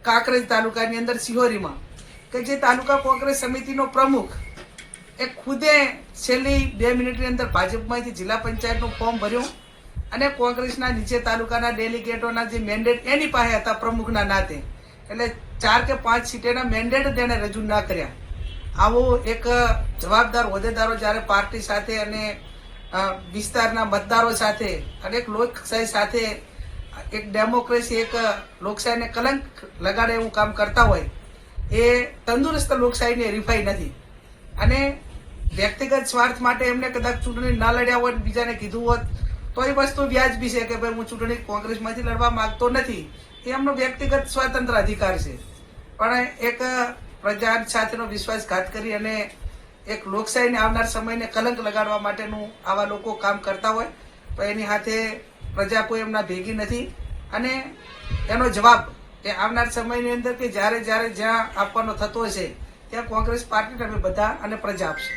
કાંકરેજ તાલુકાની અંદર સિહોરીમાં કે જે તાલુકા કોંગ્રેસ સમિતિનો પ્રમુખ એ ખુદે છેલ્લી 2 મિનિટની અંદર ભાજપમાંથી જિલ્લા પંચાયતનું ફોર્મ ભર્યું અને કોંગ્રેસના નીચે તાલુકાના ડેલિગેટોના જે મેન્ડેટ એની પાસે હતા પ્રમુખના નાતે, એટલે 4 કે 5 સીટેના મેન્ડેટ તેને રજૂ ના કર્યા. આવો એક જવાબદાર હોદ્દેદારો જ્યારે પાર્ટી સાથે અને વિસ્તારના મતદારો સાથે અને એક લોકશાહી સાથે એક ડેમોક્રેસી એક લોકશાહીને કલંક લગાડે એવું કામ કરતા હોય એ તંદુરસ્ત લોકશાહીની હરીફાઈ નથી. અને વ્યક્તિગત સ્વાર્થ માટે એમને કદાચ ચૂંટણી ના લડ્યા હોત, બીજાને કીધું હોત તો એ વસ્તુ વ્યાજબી છે કે ભાઈ હું ચૂંટણી કોંગ્રેસમાંથી લડવા માંગતો નથી, એ એમનો વ્યક્તિગત સ્વતંત્ર અધિકાર છે. પણ એક પ્રજા સાથેનો વિશ્વાસઘાત કરી અને એક લોકશાહીને આવનાર સમયને કલંક લગાડવા માટેનું આવા લોકો કામ કરતા હોય તો એની સાથે પ્રજા કોઈ એમના ભેગી નથી. અને એનો જવાબ એ આવનાર સમયની અંદર કે જ્યારે જ્યાં આપવાનો થતો હશે ત્યાં કોંગ્રેસ પાર્ટી તમે બધા અને પ્રજા આપશે.